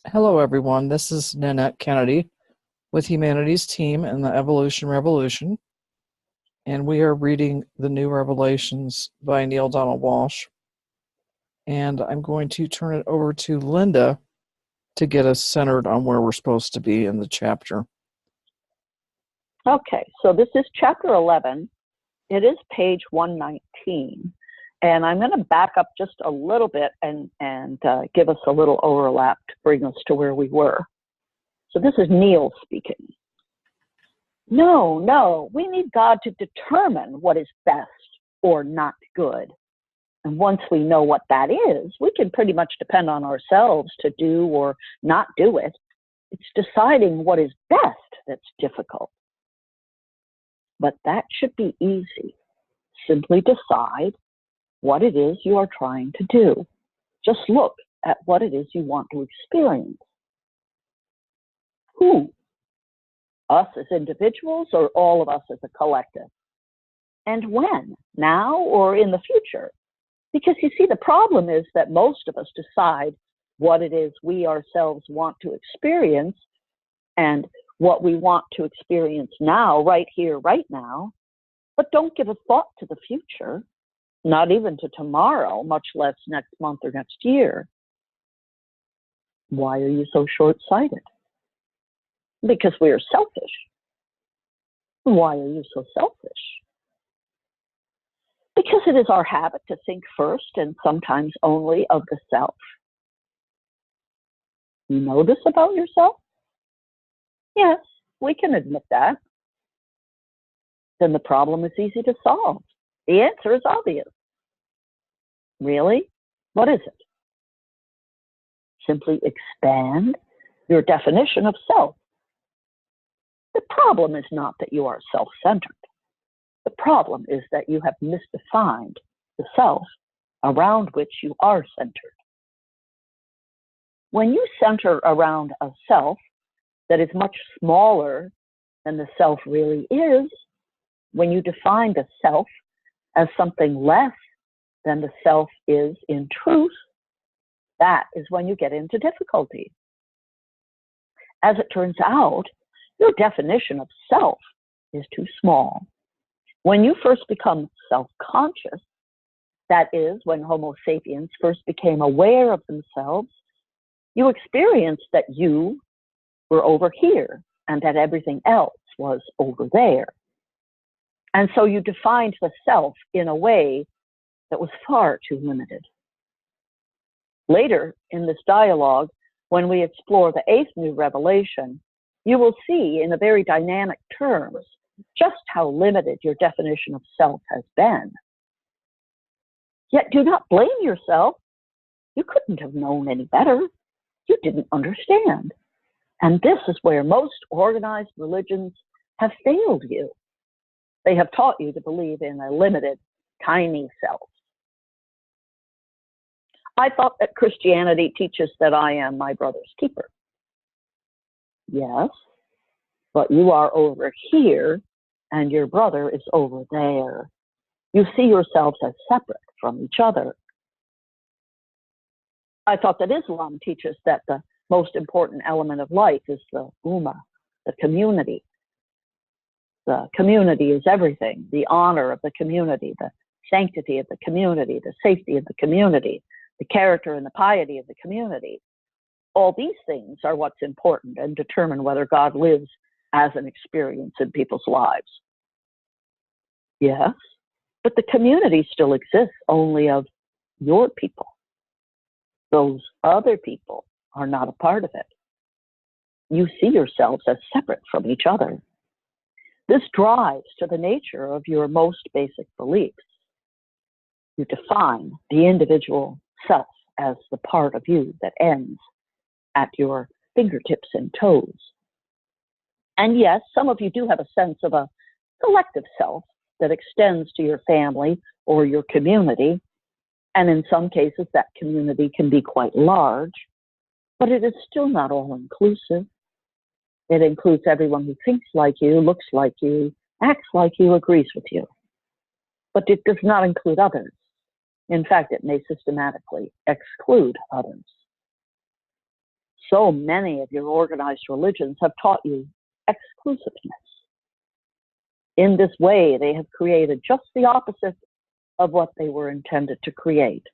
Hello, everyone. This is Nanette Kennedy with Humanity's Team and the Evolution Revolution, and we are reading the New Revelations by Neale Donald Walsch. And I'm going to turn it over to Linda to get us centered on where we're supposed to be in the chapter. Okay, so this is chapter 11. It is page 119. And I'm going to back up just a little bit and give us a little overlap to bring us to where we were. So this is Neale speaking. No, we need God to determine what is best or not good. And once we know what that is, we can pretty much depend on ourselves to do or not do it. It's deciding what is best that's difficult. But that should be easy. Simply decide what it is you are trying to do. Just look at what it is you want to experience. Who? Us as individuals or all of us as a collective? And when? Now or in the future? Because you see, the problem is that most of us decide what it is we ourselves want to experience and what we want to experience now, right here, right now, but don't give a thought to the future. Not even to tomorrow, much less next month or next year. Why are you so short-sighted? Because we are selfish. Why are you so selfish? Because it is our habit to think first and sometimes only of the self. You know this about yourself? Yes, we can admit that. Then the problem is easy to solve. The answer is obvious. Really? What is it? Simply expand your definition of self. The problem is not that you are self-centered. The problem is that you have misdefined the self around which you are centered. When you center around a self that is much smaller than the self really is, when you define the self as something less than the self is in truth, that is when you get into difficulty. As it turns out, your definition of self is too small. When you first become self-conscious, that is, when Homo sapiens first became aware of themselves, you experienced that you were over here and that everything else was over there. And so you defined the self in a way that was far too limited. Later in this dialogue, when we explore the 8th New Revelation, you will see in a very dynamic terms just how limited your definition of self has been. Yet do not blame yourself. You couldn't have known any better. You didn't understand. And this is where most organized religions have failed you. They have taught you to believe in a limited, tiny self. I thought that Christianity teaches that I am my brother's keeper. Yes, but you are over here and your brother is over there. You see yourselves as separate from each other. I thought that Islam teaches that the most important element of life is the ummah, the community. The community is everything, the honor of the community, the sanctity of the community, the safety of the community, the character and the piety of the community. All these things are what's important and determine whether God lives as an experience in people's lives. Yes, but the community still exists only of your people. Those other people are not a part of it. You see yourselves as separate from each other. This drives to the nature of your most basic beliefs. You define the individual self as the part of you that ends at your fingertips and toes. And yes, some of you do have a sense of a collective self that extends to your family or your community. And in some cases, that community can be quite large, but it is still not all-inclusive. It includes everyone who thinks like you, looks like you, acts like you, agrees with you. But it does not include others. In fact, it may systematically exclude others. So many of your organized religions have taught you exclusiveness. In this way, they have created just the opposite of what they were intended to create.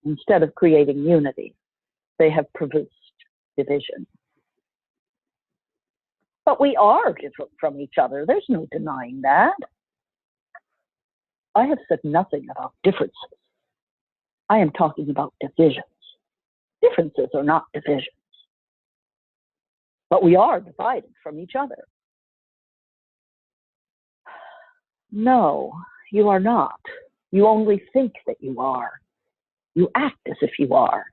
Instead of creating unity, they have produced division. But we are different from each other. There's no denying that. I have said nothing about differences. I am talking about divisions. Differences are not divisions. But we are divided from each other. No, you are not. You only think that you are. You act as if you are.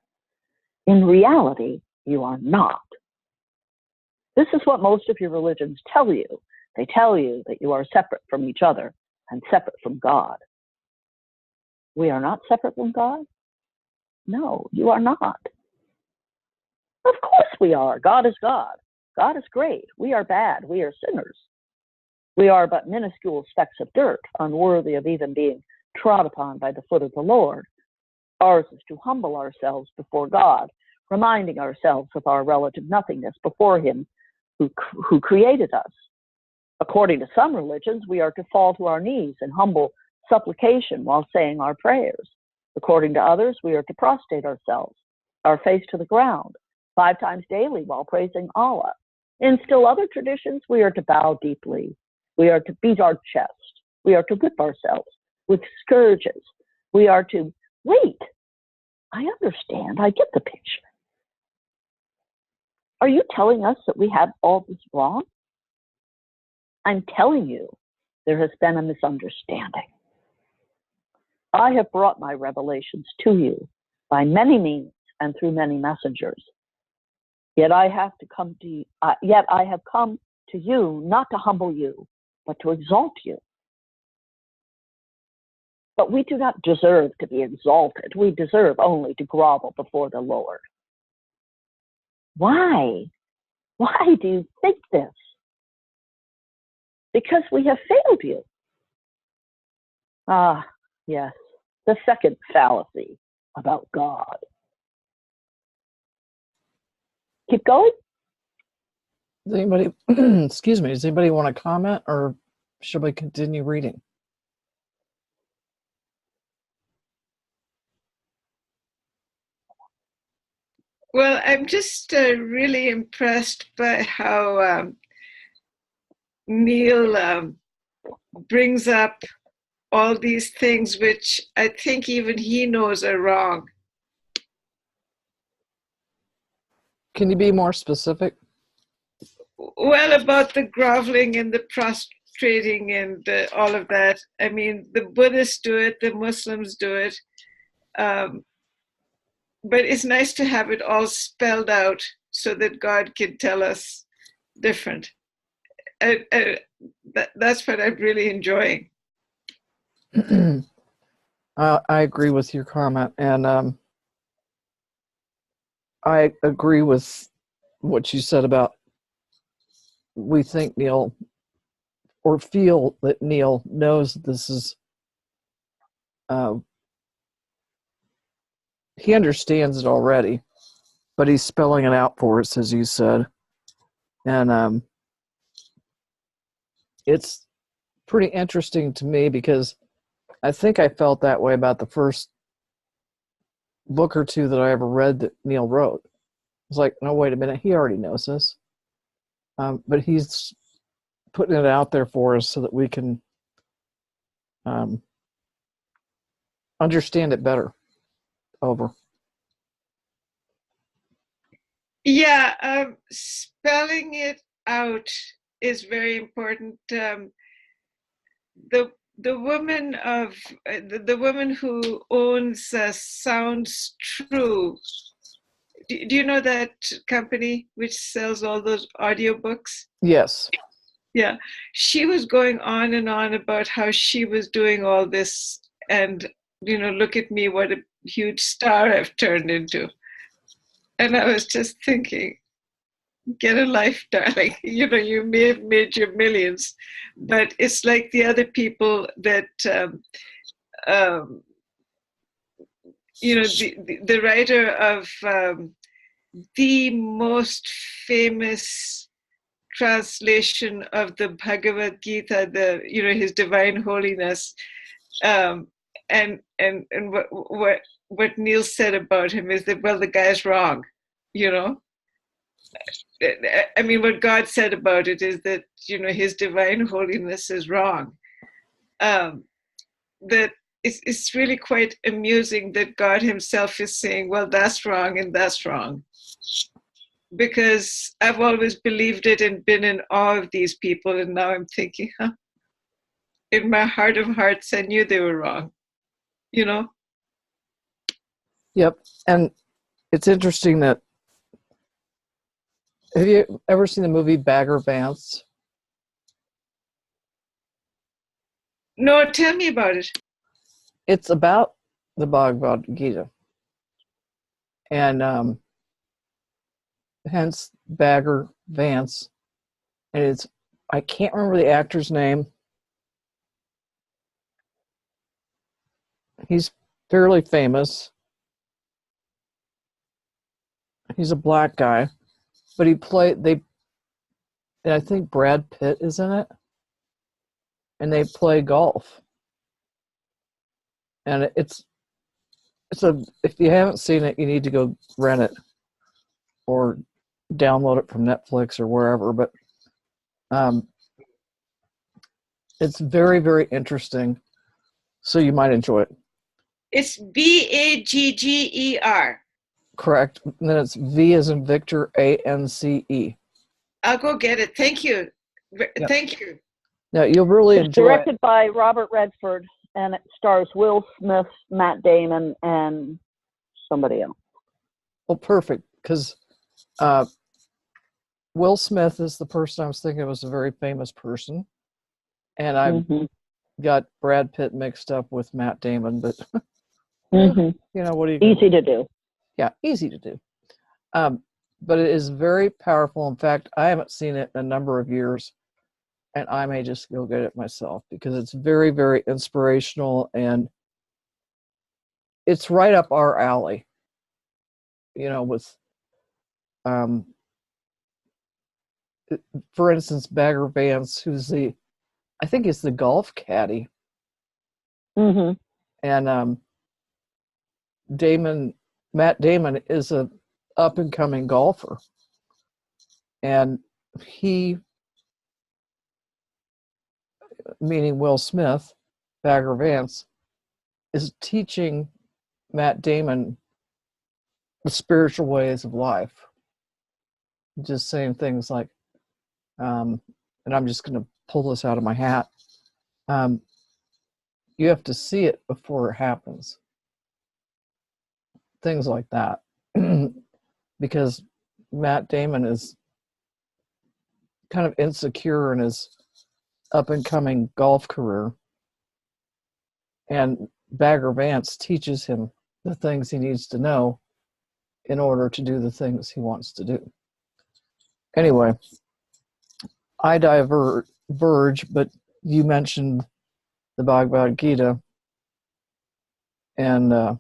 In reality, you are not. This is what most of your religions tell you. They tell you that you are separate from each other and separate from God. We are not separate from God? No, you are not. Of course we are. God is God. God is great. We are bad. We are sinners. We are but minuscule specks of dirt, unworthy of even being trod upon by the foot of the Lord. Ours is to humble ourselves before God, reminding ourselves of our relative nothingness before Him who created us. According to some religions, we are to fall to our knees in humble supplication while saying our prayers. According to others, we are to prostrate ourselves, our face to the ground, 5 times daily while praising Allah. In still other traditions, we are to bow deeply. We are to beat our chest. We are to whip ourselves with scourges. We are to wait. I understand. I get the picture. Are you telling us that we have all this wrong? I'm telling you, there has been a misunderstanding. I have brought my revelations to you by many means and through many messengers. Yet I have come to you not to humble you, but to exalt you. But we do not deserve to be exalted. We deserve only to grovel before the Lord. Why? Why do you think this? Because we have failed you. Ah, yes, the second fallacy about God. Keep going. Does anybody, excuse me, does anybody want to comment, or should we continue reading? Well, I'm just really impressed by how Neil brings up all these things which I think even he knows are wrong. Can you be more specific? Well, about the groveling and the prostrating and all of that. I mean, the Buddhists do it, the Muslims do it. But it's nice to have it all spelled out so that God can tell us different. That's what I'm really enjoying. I agree with your comment, and I agree with what you said about we think Neil, or feel that Neil knows this is, he understands it already, but he's spelling it out for us, as you said. And it's pretty interesting to me because I think I felt that way about the first book or two that I ever read that Neil wrote. It's like, no, wait a minute, he already knows this. But he's putting it out there for us so that we can understand it better. Over. Yeah, spelling it out is very important. The woman of the woman who owns Sounds True. Do you know that company which sells all those audiobooks? Yes. Yeah, she was going on and on about how she was doing all this, and look at me, what a huge star I've turned into. And I was just thinking, get a life, darling. You may have made your millions, but it's like the other people that, the writer of the most famous translation of the Bhagavad Gita, His Divine Holiness, and what Neil said about him is that, well, the guy's wrong, you know. I mean, what God said about it is that, His Divine Holiness is wrong. That it's really quite amusing that God Himself is saying, well, that's wrong and that's wrong. Because I've always believed it and been in awe of these people, and now I'm thinking, in my heart of hearts, I knew they were wrong, Yep. And it's interesting that, have you ever seen the movie Bagger Vance? No, tell me about it. It's about the Bhagavad Gita. And hence Bagger Vance. And I can't remember the actor's name. He's fairly famous. He's a black guy, but and I think Brad Pitt is in it, and they play golf. And if you haven't seen it, you need to go rent it or download it from Netflix or wherever. But it's very, very interesting, so you might enjoy it. It's Bagger. Correct. And then it's V as in Victor, ANCE. I'll go get it. Thank you. Yep. Thank you. Now, you'll really It's enjoy directed it. by Robert Redford, and it stars Will Smith, Matt Damon, and somebody else. Well, perfect, because Will Smith is the person I was thinking was a very famous person. And I got Brad Pitt mixed up with Matt Damon, but what are you easy to do? Yeah, easy to do. But it is very powerful. In fact, I haven't seen it in a number of years, and I may just go get it myself because it's very, very inspirational, and it's right up our alley. With, for instance, Bagger Vance, who's I think he's the golf caddy. And Matt Damon is a up and coming golfer, and he, meaning Will Smith, Bagger Vance, is teaching Matt Damon the spiritual ways of life. Just saying things like, and I'm just going to pull this out of my hat. You have to see it before it happens. Things like that. Because Matt Damon is kind of insecure in his up and coming golf career. And Bagger Vance teaches him the things he needs to know in order to do the things he wants to do. Anyway, I diverge, but you mentioned the Bhagavad Gita, and I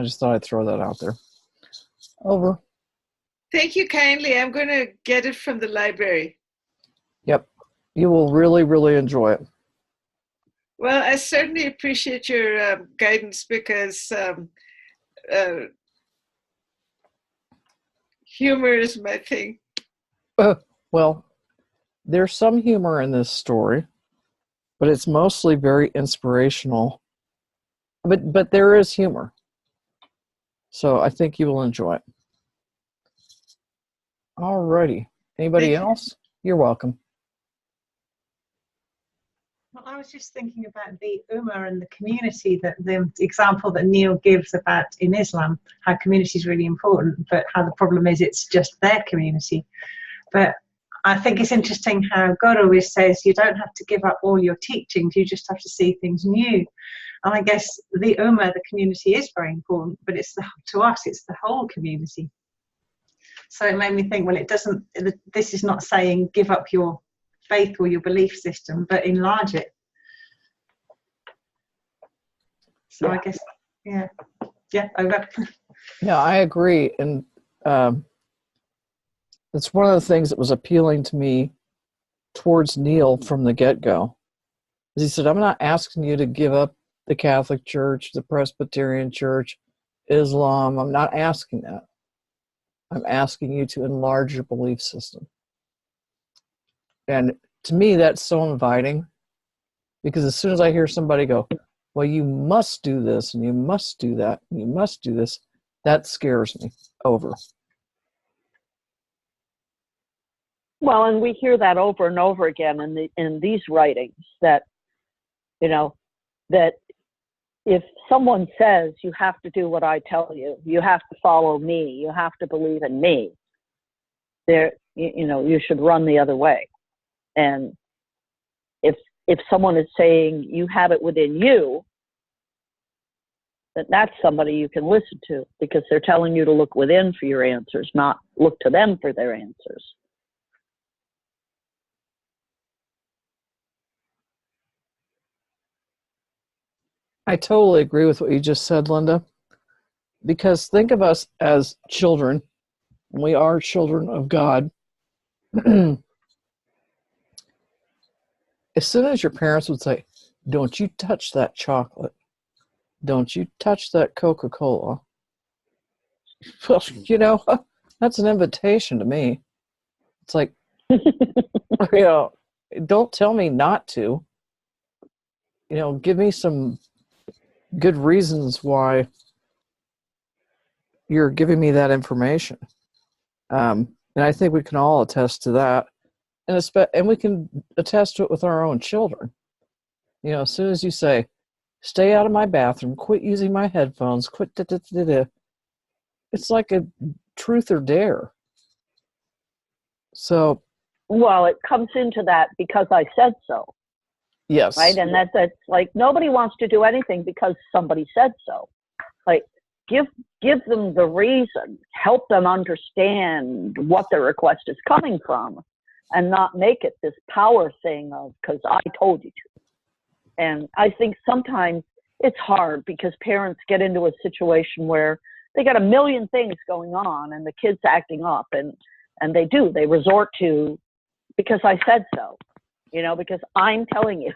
just thought I'd throw that out there. Over. Thank you kindly. I'm going to get it from the library. Yep. You will really, really enjoy it. Well, I certainly appreciate your guidance because humor is my thing. Well, there's some humor in this story, but it's mostly very inspirational. But there is humor. So I think you will enjoy it. Alrighty. Anybody else? You're welcome. Well, I was just thinking about the Ummah and the community, that the example that Neil gives about in Islam, how community is really important, but how the problem is it's just their community. But I think it's interesting how God always says you don't have to give up all your teachings, you just have to see things new. And I guess the Ummah, the community, is very important, but to us, it's the whole community. So it made me think, well, this is not saying give up your faith or your belief system, but enlarge it. So I guess, over. Yeah, I agree. And It's one of the things that was appealing to me towards Neil from the get-go. He said, I'm not asking you to give up the Catholic Church, the Presbyterian Church, Islam. I'm not asking that. I'm asking you to enlarge your belief system. And to me, that's so inviting, because as soon as I hear somebody go, well, you must do this, and you must do that, and you must do this, that scares me over. Well, and we hear that over and over again in these writings, that, you know, that if someone says you have to do what I tell you, you have to follow me, you have to believe in me, there, you know, you should run the other way. And if someone is saying you have it within you, that's somebody you can listen to, because they're telling you to look within for your answers, not look to them for their answers. I totally agree with what you just said, Linda, because think of us as children. We are children of God. As soon as your parents would say, don't you touch that chocolate, don't you touch that Coca-Cola, well, you know, that's an invitation to me. It's like, you know, don't tell me not to. You know, give me some good reasons why you're giving me that information. And I think we can all attest to that. And we can attest to it with our own children. You know, as soon as you say, stay out of my bathroom, quit using my headphones, quit da-da-da-da-da, it's like a truth or dare. So, well, it comes into that because I said so. Yes. Right? And that's like, nobody wants to do anything because somebody said so. Like, give them the reason, help them understand what their request is coming from, and not make it this power thing of, because I told you to. And I think sometimes it's hard because parents get into a situation where they got a million things going on and the kid's acting up, and they resort to, because I said so, you know, because I'm telling you,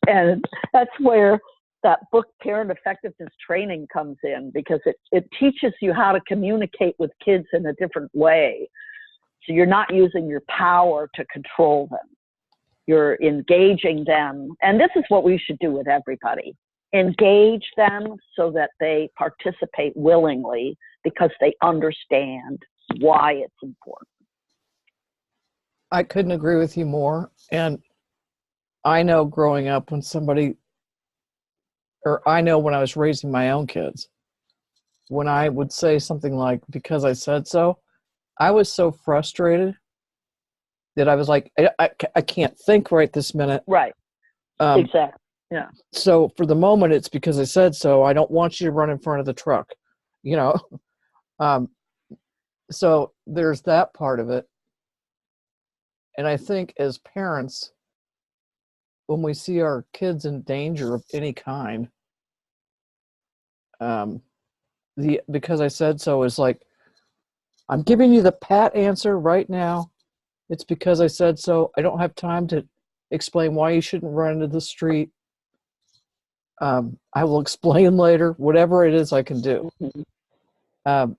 and that's where that book, Parent Effectiveness Training, comes in, because it teaches you how to communicate with kids in a different way. So you're not using your power to control them. You're engaging them. And this is what we should do with everybody. Engage them so that they participate willingly because they understand why it's important. I couldn't agree with you more. And I know growing up when I know when I was raising my own kids, when I would say something like, because I said so, I was so frustrated that I was like, I can't think right this minute. Right. Exactly. Yeah. So for the moment, it's because I said so. I don't want you to run in front of the truck, you know? So there's that part of it. And I think as parents, when we see our kids in danger of any kind, because I said so is like, I'm giving you the pat answer right now. It's because I said so. I don't have time to explain why you shouldn't run into the street. I will explain later, whatever it is I can do. Mm-hmm.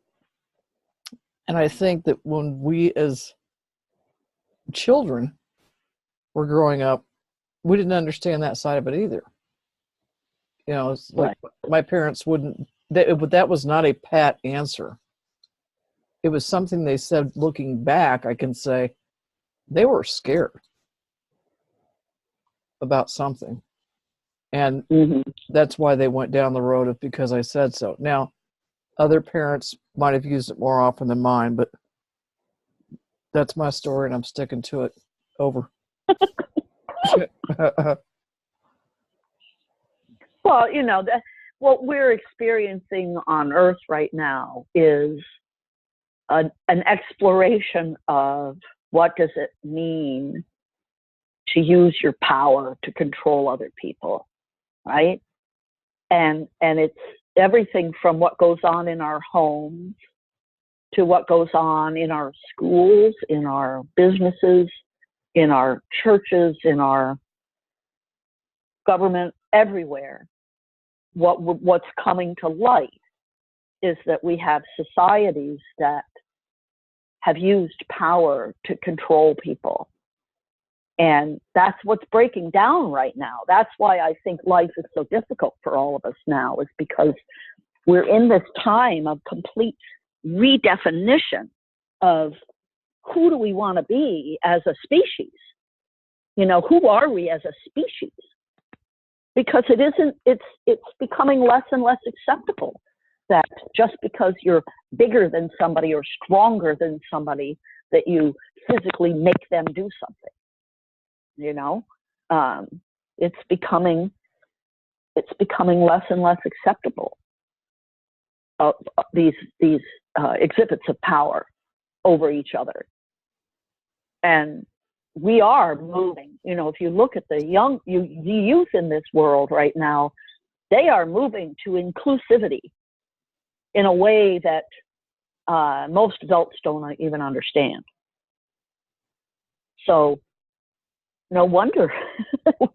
And I think that when we as children were growing up, we didn't understand that side of it either. You know, it's like my parents wouldn't, that was not a pat answer. It was something they said. Looking back, I can say they were scared about something. And that's why they went down the road of because I said so. Now, other parents might have used it more often than mine, but that's my story and I'm sticking to it. Over. Well, you know, what we're experiencing on Earth right now is an exploration of what does it mean to use your power to control other people, right? And it's everything from what goes on in our homes to what goes on in our schools, in our businesses, in our churches, in our government, everywhere. What's coming to light is that we have societies that have used power to control people. And that's what's breaking down right now. That's why I think life is so difficult for all of us now, is because we're in this time of complete redefinition of who do we want to be as a species? You know, who are we as a species? Because it's becoming less and less acceptable that just because you're bigger than somebody or stronger than somebody, that you physically make them do something. You know, it's becoming less and less acceptable. These exhibits of power over each other, and we are moving. You know, if you look at the youth in this world right now, they are moving to inclusivity in a way that most adults don't even understand. So no wonder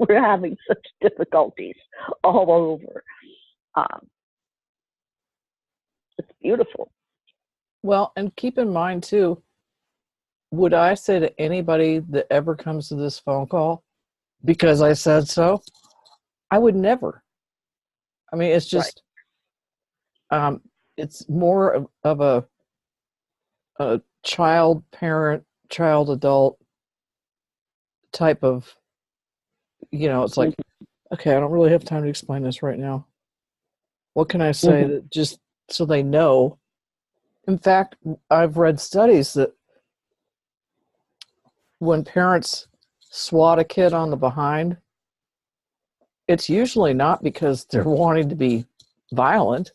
we're having such difficulties all over. It's beautiful. Well, and keep in mind too, would I say to anybody that ever comes to this phone call, because I said so? I would never. I mean, it's just, right. It's more of a child, parent, child, adult type of, you know, it's like, okay, I don't really have time to explain this right now. What can I say that just so they know? In fact, I've read studies that when parents swat a kid on the behind, it's usually not because they're wanting to be violent.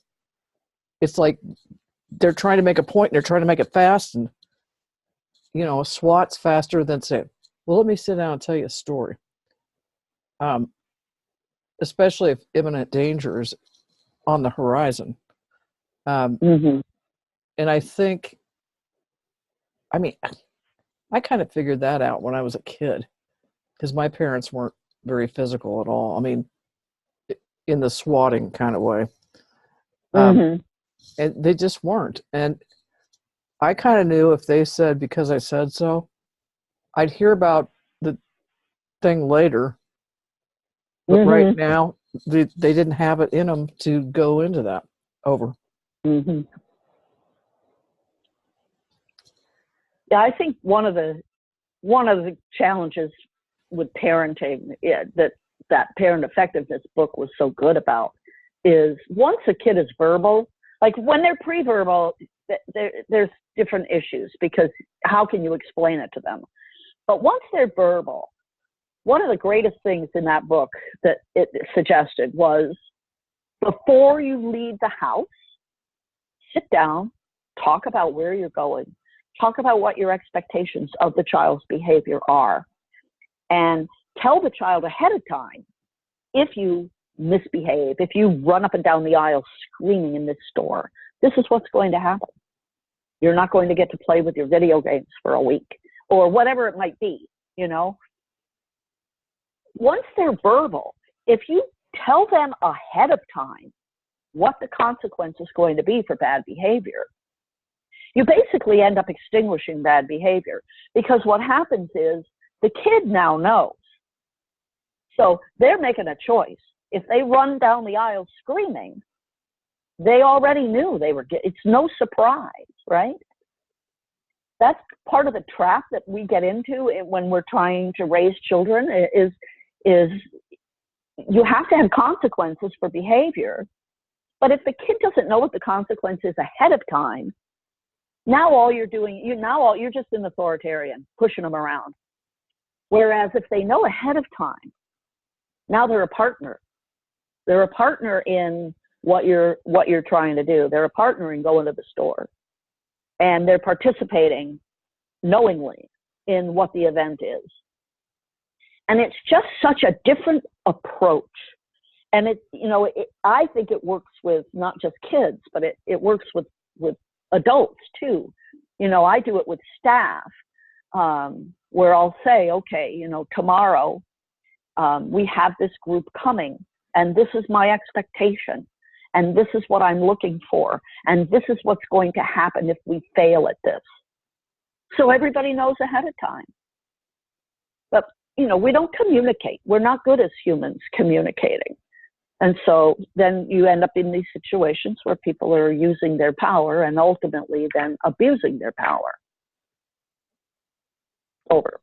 It's like they're trying to make a point and they're trying to make it fast, and you know, swat's faster than saying, well, let me sit down and tell you a story. Especially if imminent danger is on the horizon. And I think, I mean, I kind of figured that out when I was a kid, because my parents weren't very physical at all. I mean, in the swatting kind of way. And they just weren't. And I kind of knew if they said, because I said so, I'd hear about the thing later. But right now, they didn't have it in them to go into that. Over. Yeah, I think one of the challenges with parenting that parent effectiveness book was so good about is once a kid is verbal, like when they're pre-verbal, there's different issues because how can you explain it to them? But once they're verbal, one of the greatest things in that book that it suggested was, before you leave the house, sit down, talk about where you're going, talk about what your expectations of the child's behavior are, and tell the child ahead of time if you misbehave, if you run up and down the aisle screaming in this store, this is what's going to happen. You're not going to get to play with your video games for a week, or whatever it might be, you know. Once they're verbal, if you tell them ahead of time what the consequence is going to be for bad behavior, you basically end up extinguishing bad behavior, because what happens is the kid now knows. So they're making a choice. If they run down the aisle screaming, they already knew they were it's no surprise, right? That's part of the trap that we get into when we're trying to raise children is you have to have consequences for behavior. But if the kid doesn't know what the consequence is ahead of time, now all you're doing, you're just an authoritarian, pushing them around. Whereas if they know ahead of time, now they're a partner. They're a partner in what you're trying to do. They're a partner in going to the store. And they're participating knowingly in what the event is. And it's just such a different approach. And I think it works with not just kids, but it works with adults too. You know, I do it with staff, where I'll say, okay, you know, tomorrow we have this group coming, and this is my expectation, and this is what I'm looking for, and this is what's going to happen if we fail at this. So everybody knows ahead of time. But, you know, we don't communicate. We're not good as humans communicating. And so then you end up in these situations where people are using their power and ultimately then abusing their power. Over.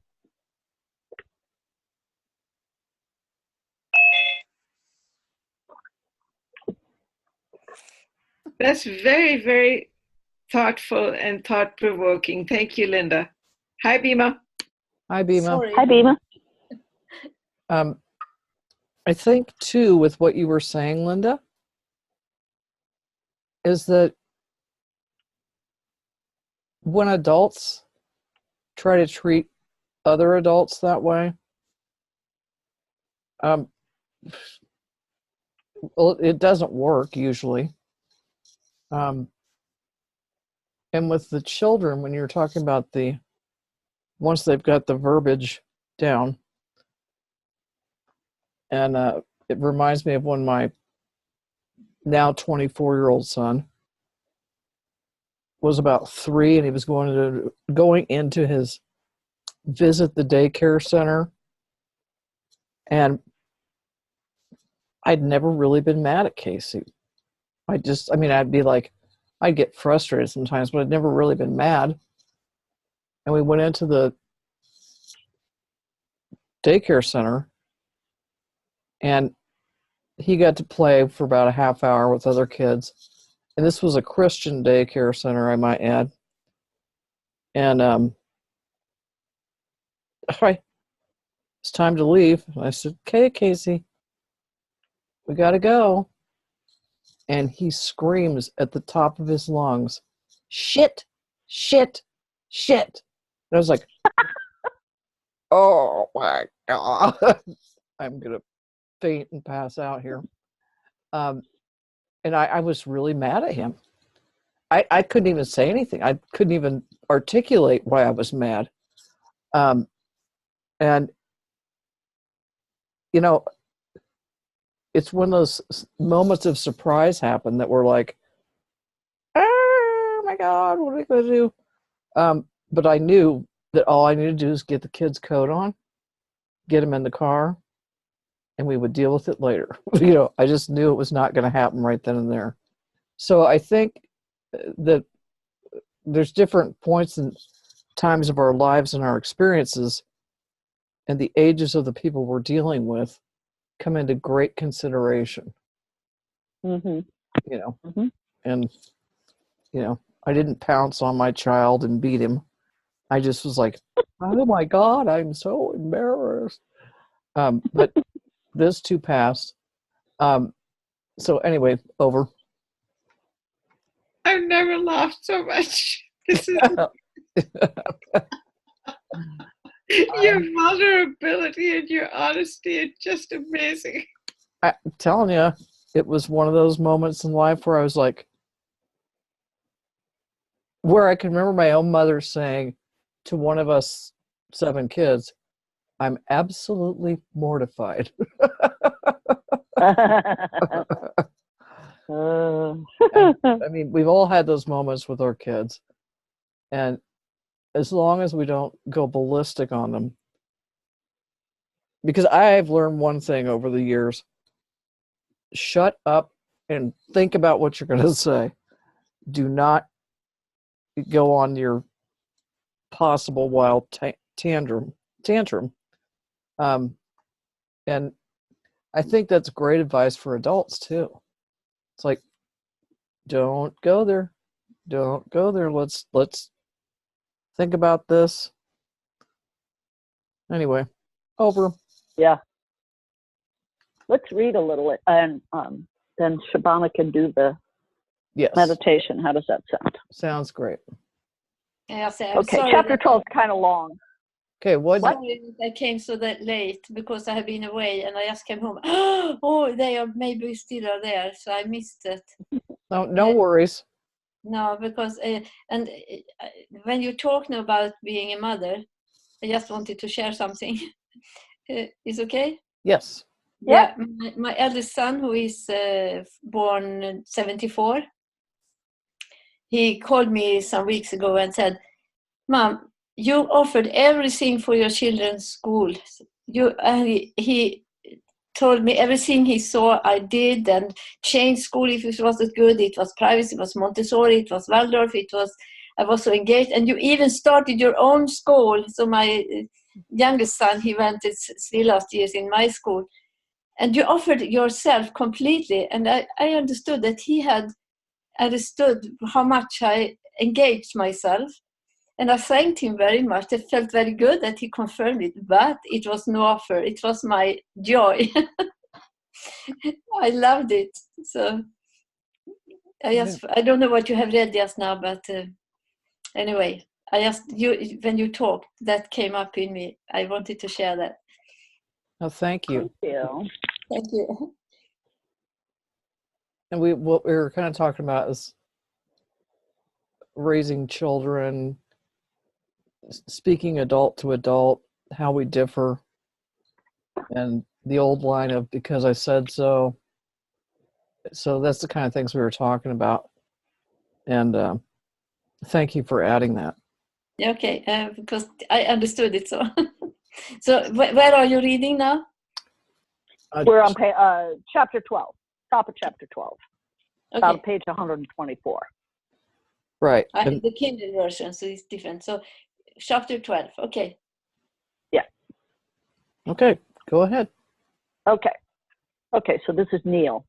That's very, very thoughtful and thought-provoking. Thank you, Linda. Hi, Bima. Hi, Bima. Sorry. Hi, Bima. I think too, with what you were saying, Linda, is that when adults try to treat other adults that way, well, it doesn't work usually. And with the children, when you're talking about once they've got the verbiage down, and it reminds me of when my now 24-year-old son was about 3, and he was going into his visit the daycare center, and I'd never really been mad at Casey. I'd be like, I'd get frustrated sometimes, but I'd never really been mad. And we went into the daycare center, and he got to play for about a half hour with other kids. And this was a Christian daycare center, I might add. And it's time to leave. And I said, okay, Casey, we got to go. And he screams at the top of his lungs, shit, shit, shit. And I was like, oh my God, I'm going to faint and pass out here. And I was really mad at him. I couldn't even say anything. I couldn't even articulate why I was mad. And, you know, it's when those moments of surprise happen that we're like, oh my God, what are we going to do? But I knew that all I needed to do is get the kid's coat on, get him in the car, and we would deal with it later. You know, I just knew it was not going to happen right then and there. So I think that there's different points and times of our lives and our experiences, and the ages of the people we're dealing with come into great consideration. Mm-hmm. You know, Mm-hmm. and, you know, I didn't pounce on my child and beat him. I just was like, oh my God, I'm so embarrassed. But this too passed. So anyway, over. I've never laughed so much. This is your vulnerability and your honesty is just amazing. I'm telling you, it was one of those moments in life where I was like, where I can remember my own mother saying to one of us 7 kids, I'm absolutely mortified. I mean, we've all had those moments with our kids. And as long as we don't go ballistic on them, because I've learned one thing over the years, shut up and think about what you're going to say. Do not go on your possible wild tantrum. And I think that's great advice for adults too. It's like, don't go there. Don't go there. Let's think about this. Anyway, over. Yeah. Let's read a little, and then Shabana can do the Yes. meditation. How does that sound? Sounds great. Yes, I'm Okay, sorry chapter that- 12 is kind of long. Okay, what? Sorry that I came so that late because I have been away and I just came home. Oh, they are maybe still are there, so I missed it. No worries. No, because when you talk now about being a mother, I just wanted to share something. Is okay? Yes. Yeah, my eldest son, who is born 74, he called me some weeks ago and said, "Mom, you offered everything for your children's school. He told me everything he saw I did, and changed school if it wasn't good. It was private, it was Montessori, it was Waldorf, I was so engaged, and you even started your own school." So my youngest son, he went to 3 last years in my school, and you offered yourself completely. And I understood that he had understood how much I engaged myself. And I thanked him very much. It felt very good that he confirmed it, but it was no offer. It was my joy. I loved it. So I don't know what you have read just now, but anyway, when you talked, that came up in me. I wanted to share that. Oh, thank you. Thank you. Thank you. And what we were kind of talking about is raising children, speaking adult to adult, how we differ, and the old line of "because I said so." So that's the kind of things we were talking about. And thank you for adding that. Okay, because I understood it. So, so where are you reading now? We're on chapter 12, top of chapter 12, Okay. about page 124. Right. I have the Kindle version, so it's different. So, chapter 12. Okay. Yeah. Okay, go ahead. Okay. Okay, so this is Neil.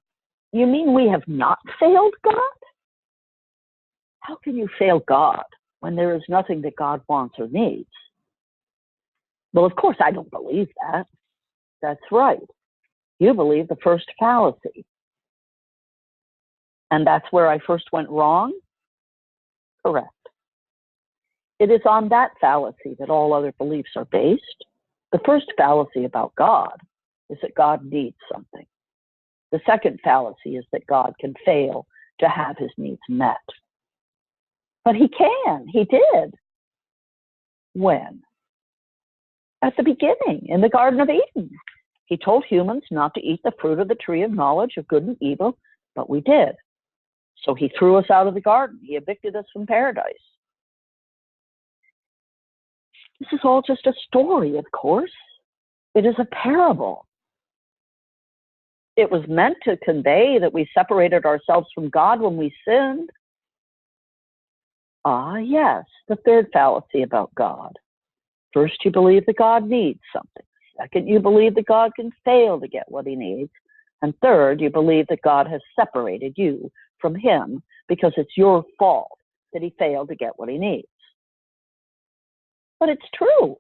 You mean we have not failed God? How can you fail God when there is nothing that God wants or needs? Well, of course, I don't believe that. That's right. You believe the first fallacy. And that's where I first went wrong? Correct. It is on that fallacy that all other beliefs are based. The first fallacy about God is that God needs something. The second fallacy is that God can fail to have his needs met. But he can. He did. When? At the beginning, in the Garden of Eden. He told humans not to eat the fruit of the tree of knowledge of good and evil, but we did. So he threw us out of the garden. He evicted us from paradise. This is all just a story, of course. It is a parable. It was meant to convey that we separated ourselves from God when we sinned. Ah, yes, the third fallacy about God. First, you believe that God needs something. Second, you believe that God can fail to get what he needs. And third, you believe that God has separated you from him because it's your fault that he failed to get what he needs. But it's true.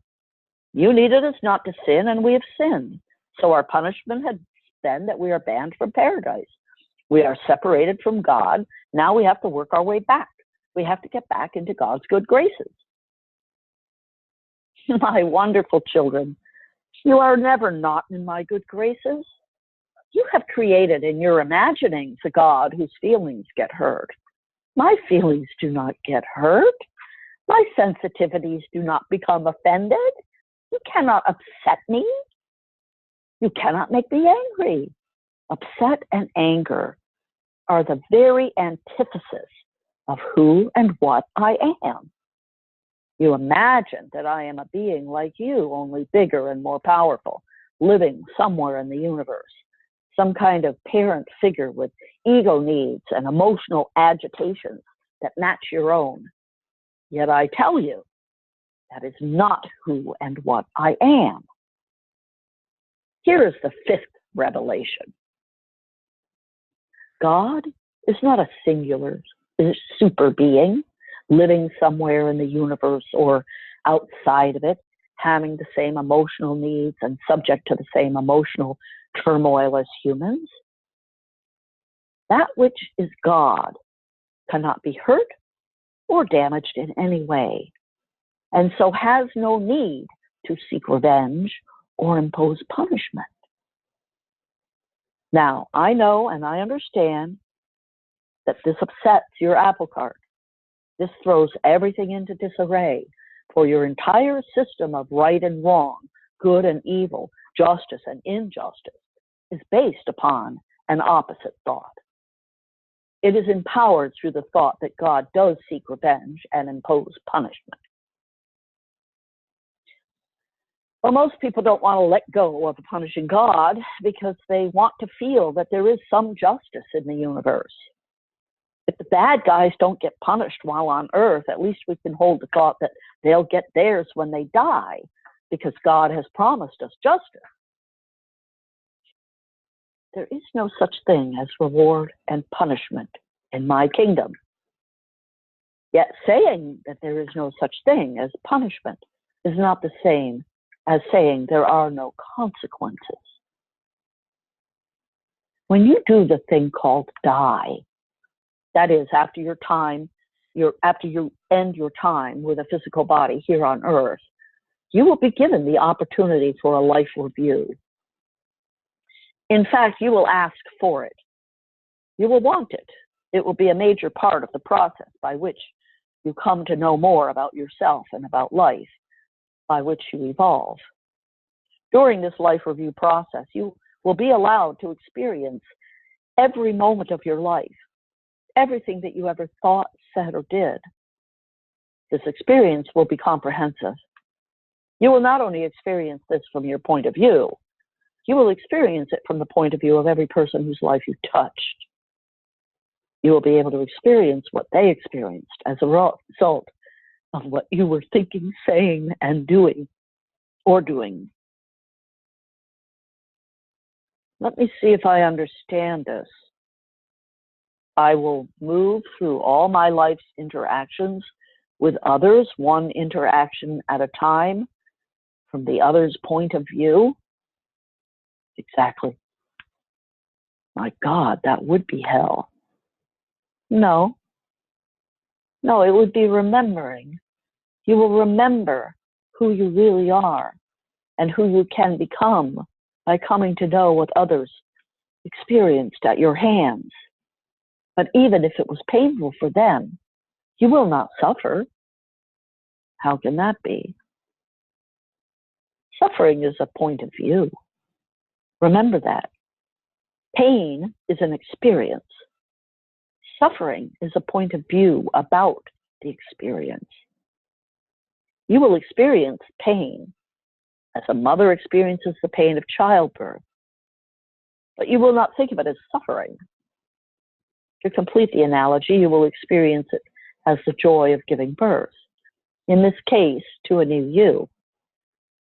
You needed us not to sin, and we have sinned. So our punishment has been that we are banned from paradise. We are separated from God. Now we have to work our way back. We have to get back into God's good graces. My wonderful children, you are never not in my good graces. You have created in your imaginings a God whose feelings get hurt. My feelings do not get hurt. My sensitivities do not become offended. You cannot upset me. You cannot make me angry. Upset and anger are the very antithesis of who and what I am. You imagine that I am a being like you, only bigger and more powerful, living somewhere in the universe, some kind of parent figure with ego needs and emotional agitations that match your own. Yet I tell you, that is not who and what I am. Here is the fifth revelation. God is not a singular super being living somewhere in the universe or outside of it, having the same emotional needs and subject to the same emotional turmoil as humans. That which is God cannot be hurt or damaged in any way, and so has no need to seek revenge or impose punishment. Now, I know and I understand that this upsets your apple cart. This throws everything into disarray, for your entire system of right and wrong, good and evil, justice and injustice is based upon an opposite thought. It is empowered through the thought that God does seek revenge and impose punishment. Well, most people don't want to let go of punishing God because they want to feel that there is some justice in the universe. If the bad guys don't get punished while on earth, at least we can hold the thought that they'll get theirs when they die, because God has promised us justice. There is no such thing as reward and punishment in my kingdom. Yet saying that there is no such thing as punishment is not the same as saying there are no consequences. When you do the thing called die, that is, after you end your time with a physical body here on earth, you will be given the opportunity for a life review. In fact, you will ask for it. You will want it. It will be a major part of the process by which you come to know more about yourself and about life, by which you evolve. During this life review process, you will be allowed to experience every moment of your life, everything that you ever thought, said, or did. This experience will be comprehensive. You will not only experience this from your point of view, you will experience it from the point of view of every person whose life you touched. You will be able to experience what they experienced as a result of what you were thinking, saying, and doing, or doing. Let me see if I understand this. I will move through all my life's interactions with others, one interaction at a time, from the other's point of view. Exactly. My God, that would be hell. No, it would be remembering. You will remember who you really are and who you can become by coming to know what others experienced at your hands. But even if it was painful for them, you will not suffer. How can that be? Suffering is a point of view. Remember that. Pain is an experience. Suffering is a point of view about the experience. You will experience pain as a mother experiences the pain of childbirth, but you will not think of it as suffering. To complete the analogy, you will experience it as the joy of giving birth. In this case, to a new you.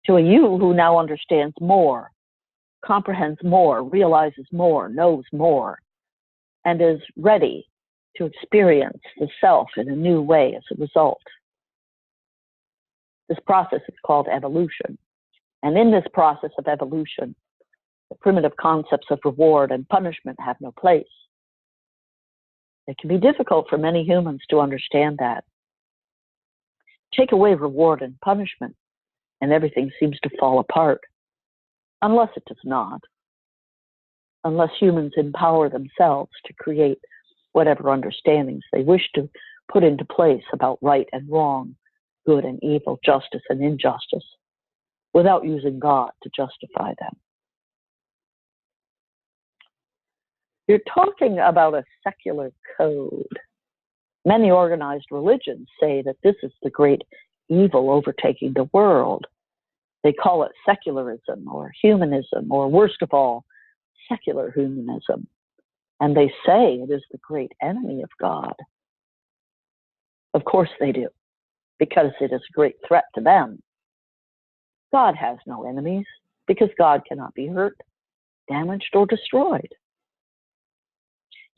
To a you who now understands more, comprehends more, realizes more, knows more, and is ready to experience the self in a new way as a result. This process is called evolution. And in this process of evolution, the primitive concepts of reward and punishment have no place. It can be difficult for many humans to understand that. Take away reward and punishment, and everything seems to fall apart. Unless it does not. Unless humans empower themselves to create whatever understandings they wish to put into place about right and wrong, good and evil, justice and injustice, without using God to justify them. You're talking about a secular code. Many organized religions say that this is the great evil overtaking the world. They call it secularism or humanism, or worst of all, secular humanism. And they say it is the great enemy of God. Of course they do, because it is a great threat to them. God has no enemies, because God cannot be hurt, damaged, or destroyed.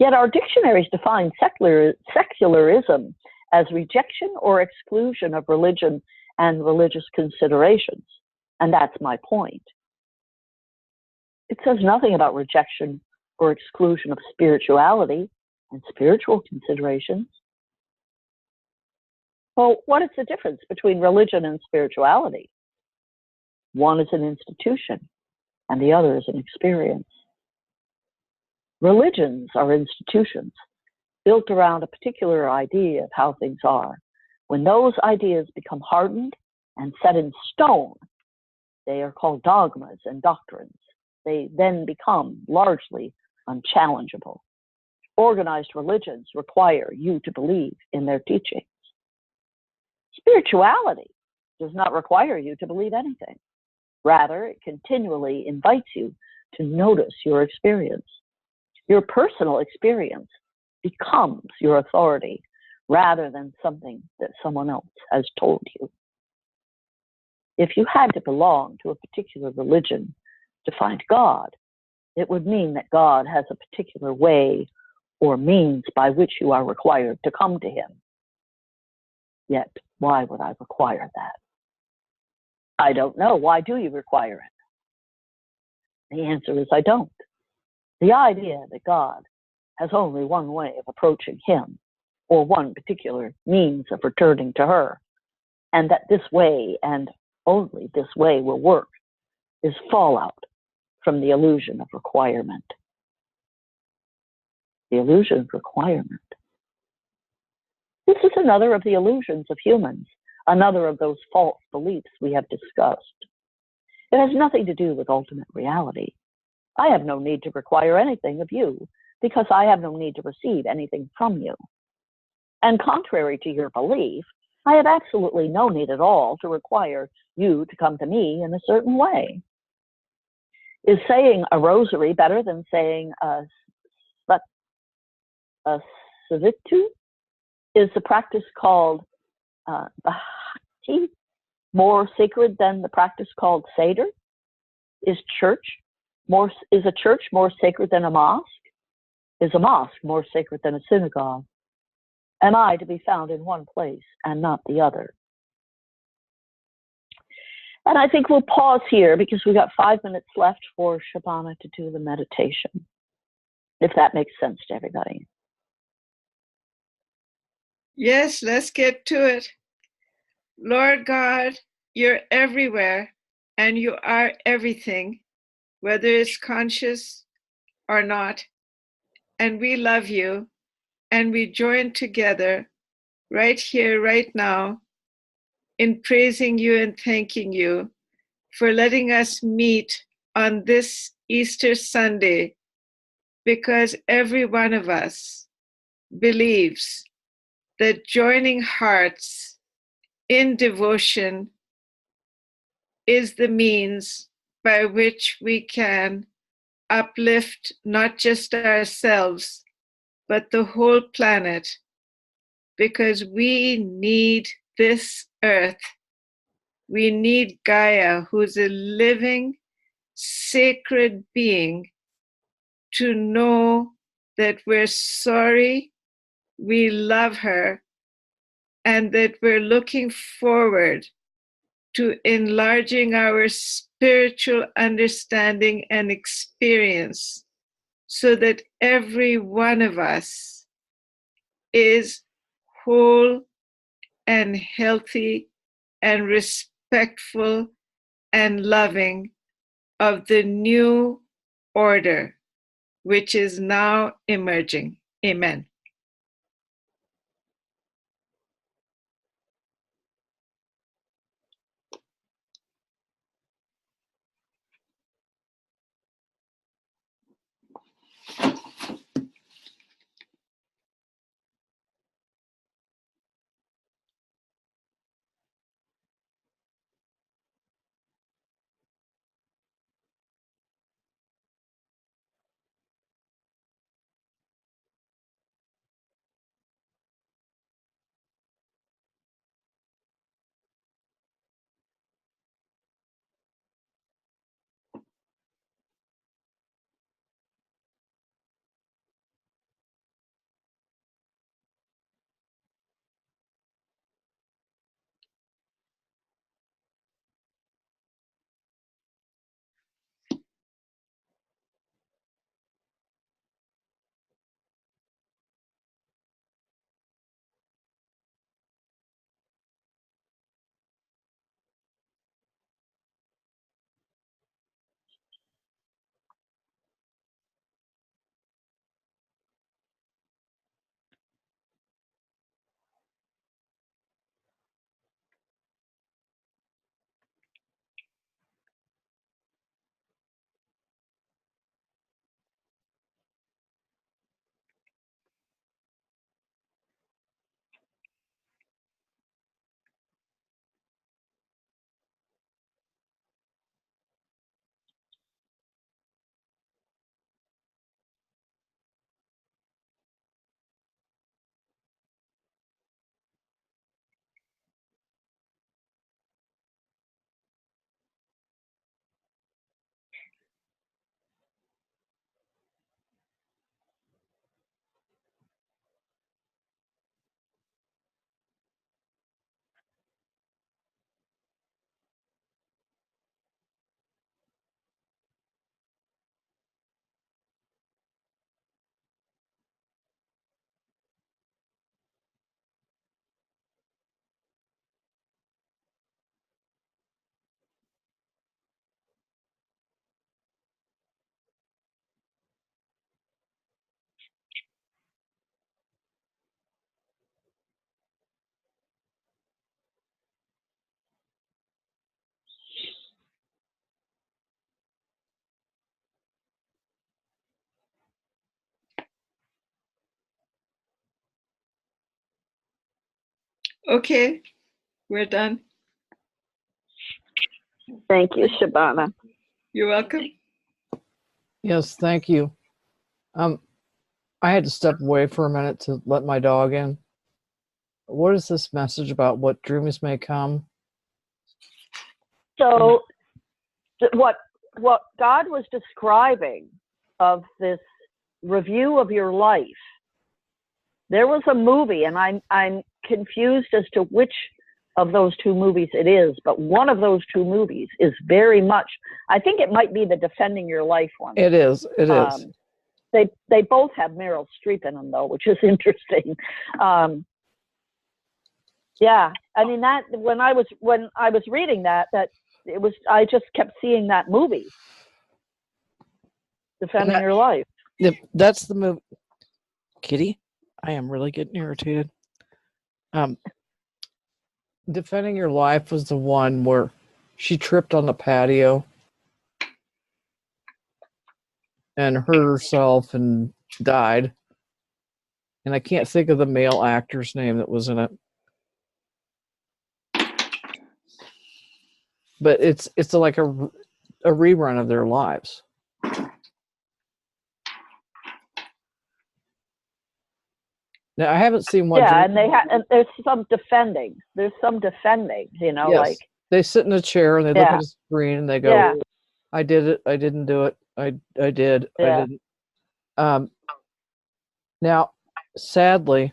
Yet our dictionaries define secularism as rejection or exclusion of religion and religious considerations. And that's my point. It says nothing about rejection or exclusion of spirituality and spiritual considerations. Well, what is the difference between religion and spirituality? One is an institution, and the other is an experience. Religions are institutions, built around a particular idea of how things are. When those ideas become hardened and set in stone, they are called dogmas and doctrines. They then become largely unchallengeable. Organized religions require you to believe in their teachings. Spirituality does not require you to believe anything. Rather, it continually invites you to notice your experience. Your personal experience becomes your authority rather than something that someone else has told you. If you had to belong to a particular religion to find God, it would mean that God has a particular way or means by which you are required to come to him. Yet, why would I require that? I don't know. Why do you require it? The answer is I don't. The idea that God has only one way of approaching him, or one particular means of returning to her, and that this way and only this way will work, is fallout from the illusion of requirement. The illusion of requirement. This is another of the illusions of humans, another of those false beliefs we have discussed. It has nothing to do with ultimate reality. I have no need to require anything of you because I have no need to receive anything from you. And contrary to your belief, I have absolutely no need at all to require you to come to me in a certain way. Is saying a rosary better than saying a savitu? Is the practice called bhakti more sacred than the practice called seder? Is a church more sacred than a mosque? Is a mosque more sacred than a synagogue? Am I to be found in one place and not the other? And I think we'll pause here because we got 5 minutes left for Shabana to do the meditation, if that makes sense to everybody. Yes, let's get to it. Lord God, you're everywhere and you are everything, whether it's conscious or not. And we love you and we join together right here, right now, in praising you and thanking you for letting us meet on this Easter Sunday, because every one of us believes that joining hearts in devotion is the means by which we can uplift not just ourselves, but the whole planet, because we need this earth. We need Gaia, who's a living, sacred being, to know that we're sorry, we love her, and that we're looking forward to enlarging our spiritual understanding and experience so that every one of us is whole and healthy and respectful and loving of the new order which is now emerging. Amen. Okay, we're done. Thank you, Shabana. You're welcome. Yes, thank you. I had to step away for a minute to let my dog in. What is this message about what dreams may come? So what God was describing of this review of your life, there was a movie, and I'm confused as to which of those two movies it is, but one of those two movies is very much, I think it might be the Defending Your Life one. It is. It is. They both have Meryl Streep in them, though, which is interesting. Yeah, I mean, that when I was reading that it was, I just kept seeing that movie, Defending Your Life. That's the movie. Kitty, I am really getting irritated. Defending Your Life was the one where she tripped on the patio and hurt herself and died. And I can't think of the male actor's name that was in it. But it's like a rerun of their lives. Now I haven't seen one. Yeah, and there's some defending. There's some defending, you know, yes. like They sit in a chair and they look at a screen and they go, yeah. I did it, I didn't do it, I did, Yeah. I didn't. Now, sadly,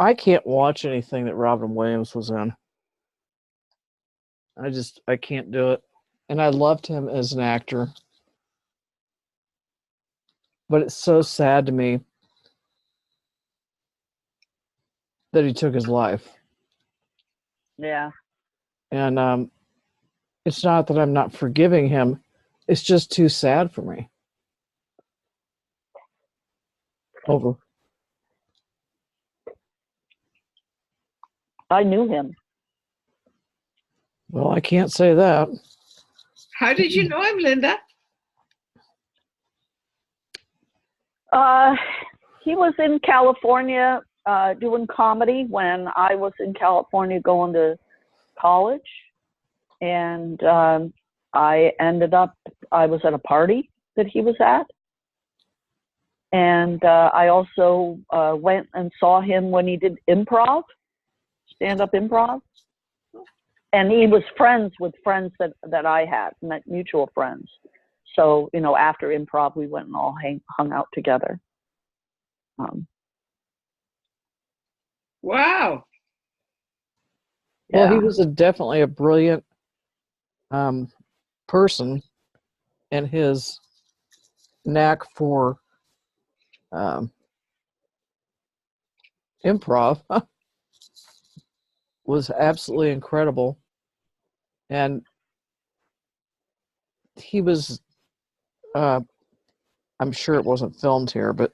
I can't watch anything that Robin Williams was in. I can't do it. And I loved him as an actor. But it's so sad to me that he took his life. Yeah. And it's not that I'm not forgiving him. It's just too sad for me. Over. I knew him. Well, I can't say that. How did you know him, Linda? He was in California doing comedy when I was in California going to college. And I was at a party that he was at. And I also went and saw him when he did improv, stand-up improv. And he was friends with friends that I had, met mutual friends. So, you know, after improv, we went and all hung out together. Wow. Well, he was definitely a brilliant person, and his knack for improv was absolutely incredible. And he was, I'm sure it wasn't filmed here, but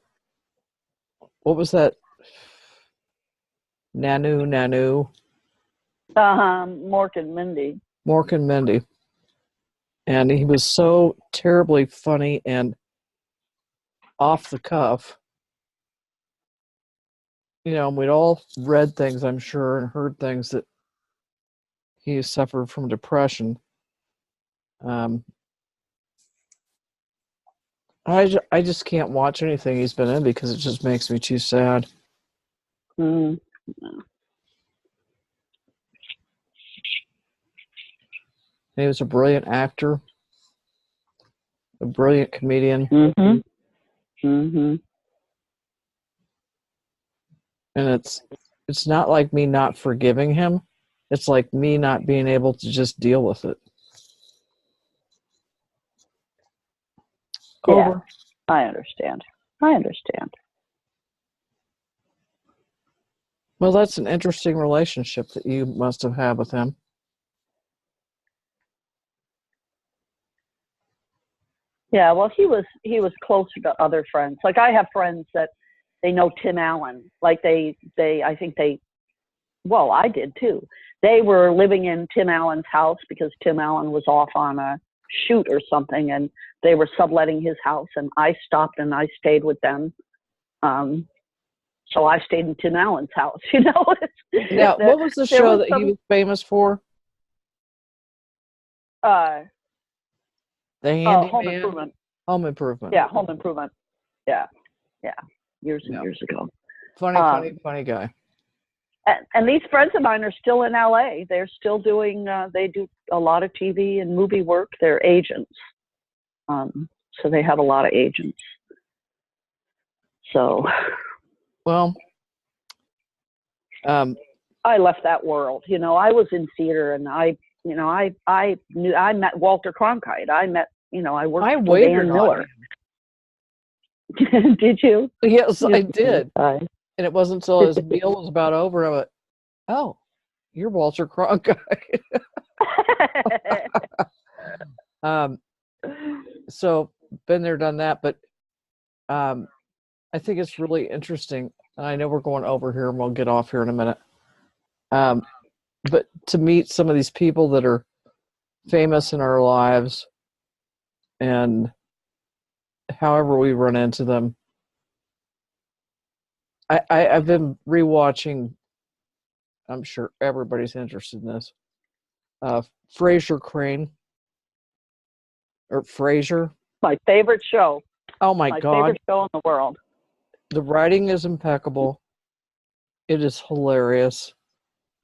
what was that? Nanu. Mork and Mindy. Mork and Mindy. And he was so terribly funny and off the cuff. You know, we'd all read things, I'm sure, and heard things that he suffered from depression. I just can't watch anything he's been in because it just makes me too sad. Mm. He was a brilliant actor, a brilliant comedian. Mm-hmm. Mm-hmm. And it's not like me not forgiving him. It's like me not being able to just deal with it. Yeah, Over. I understand. Well, that's an interesting relationship that you must have had with him. Yeah, well, he was closer to other friends. Like I have friends that they know Tim Allen. Like I did too. They were living in Tim Allen's house because Tim Allen was off on a shoot or something, and they were subletting his house, and I stopped and I stayed with them. So I stayed in Tim Allen's house, you know. Now, what was the there show was that he some- was famous for? The Handyman? Home Improvement. Home Improvement. Yeah, Home Improvement. Yeah. Years and Yeah. years ago. Funny guy. And these friends of mine are still in LA. They're still doing, they do a lot of TV and movie work. They're agents. So they have a lot of agents. So. Well, I left that world. You know, I was in theater and I met Walter Cronkite. I worked I with waited Ann on Miller. Did you? yes, I did. Uh, And it wasn't until his meal was about over, I went, oh, you're Walter Cronkite. So been there, done that. But I think it's really interesting. And I know we're going over here and we'll get off here in a minute. But to meet some of these people that are famous in our lives and however we run into them. I've been rewatching, I'm sure everybody's interested in this, Frasier Crane, or Frasier. my favorite show. Oh my God. Favorite show in the world. The writing is impeccable. It is hilarious.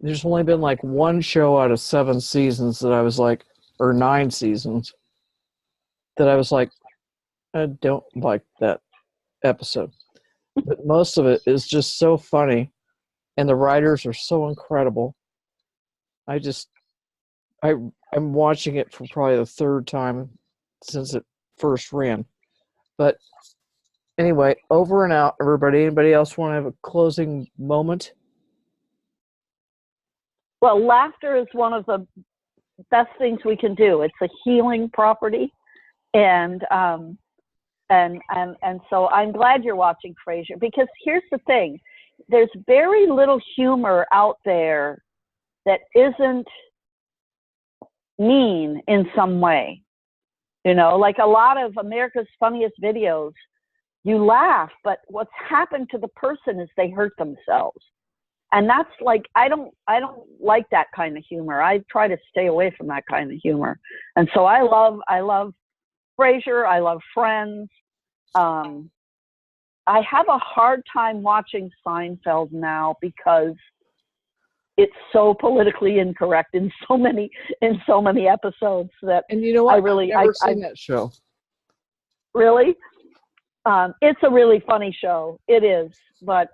There's only been like one show out of 7 seasons that I was like, or 9 seasons, that I was like, I don't like that episode. But most of it is just so funny, and the writers are so incredible. I'm watching it for probably the 3rd time since it first ran. But anyway, over and out, everybody. Anybody else want to have a closing moment? Well, laughter is one of the best things we can do. It's a healing property, and so I'm glad you're watching Frasier, because here's the thing: there's very little humor out there that isn't mean in some way. You know, like a lot of America's Funniest Videos, you laugh, but what's happened to the person is they hurt themselves. And that's like, I don't like that kind of humor. I try to stay away from that kind of humor. And so I love Frasier. I love Friends. I have a hard time watching Seinfeld now because it's so politically incorrect in so many episodes that. And you know what? I've never seen that show. Really? It's a really funny show. It is, but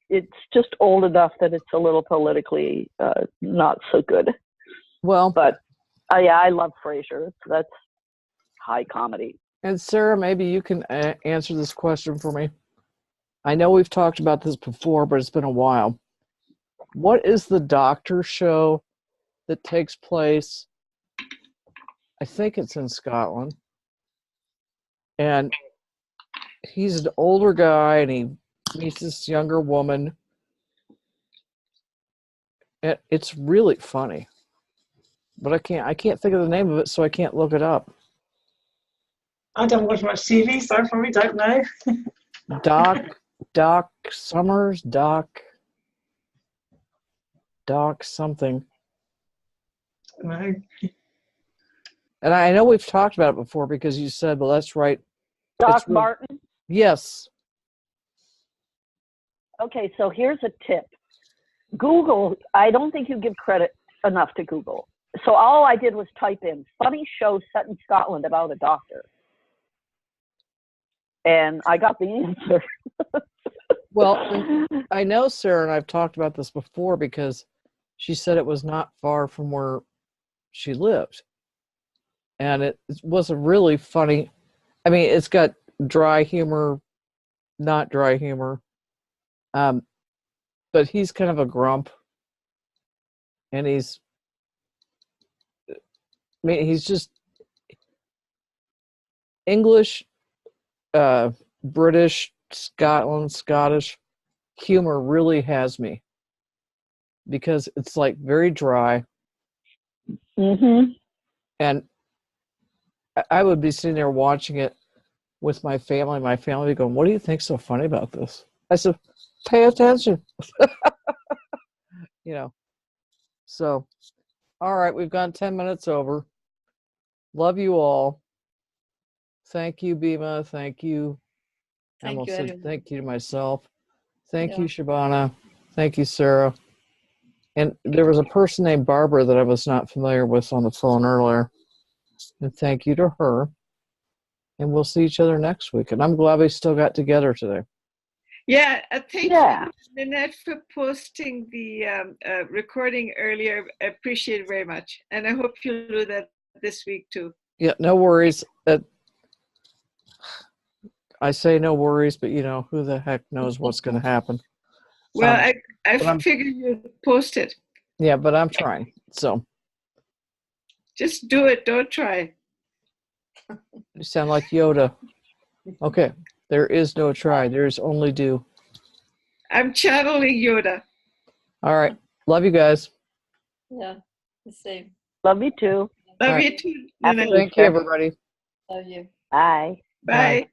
it's just old enough that it's a little politically not so good. Well, but yeah, I love Frasier. That's high comedy. And Sarah, maybe you can answer this question for me. I know we've talked about this before, but it's been a while. What is the doctor show that takes place? I think it's in Scotland. And he's an older guy and he meets this younger woman. And it's really funny. But I can't think of the name of it, so I can't look it up. I don't watch much TV, so I probably don't know. Doc Summers, Doc something. No. And I know we've talked about it before because you said, well, that's right. Doc Martin? Yes. Okay, so here's a tip. Google, I don't think you give credit enough to Google. So all I did was type in funny show set in Scotland about a doctor. And I got the answer. Well, I know Sarah and I've talked about this before because she said it was not far from where she lived. And it was a really funny, I mean, it's got dry humor, not dry humor. But he's kind of a grump. And he's just English, British, Scottish humor really has me because it's like very dry. Mm-hmm. And I would be sitting there watching it with my family would be going, what do you think's so funny about this? I said, pay attention. You know, so, all right, we've gone 10 minutes over. Love you all. Thank you, Bima. Thank you. I Thank almost you, said everyone. thank you to myself. Thank you, Yeah. Shabana. Thank you, Sarah. And there was a person named Barbara that I was not familiar with on the phone earlier. And thank you to her. And we'll see each other next week. And I'm glad we still got together today. Yeah, thank Yeah. you, Lynette, for posting the recording earlier. I appreciate it very much. And I hope you'll do that this week too. Yeah, no worries. I say no worries, but you know, who the heck knows what's going to happen. Well, I but I'm- figured you'd post it. Yeah, but I'm trying. So Just do it. Don't try. you sound like Yoda. Okay, there is no try. There's only do. I'm channeling Yoda. All right. Love you guys. Yeah, the same. Love you too. Love All right. you too, Happy Lynette. Thank you, Easter. everybody. Love you. Bye. Bye.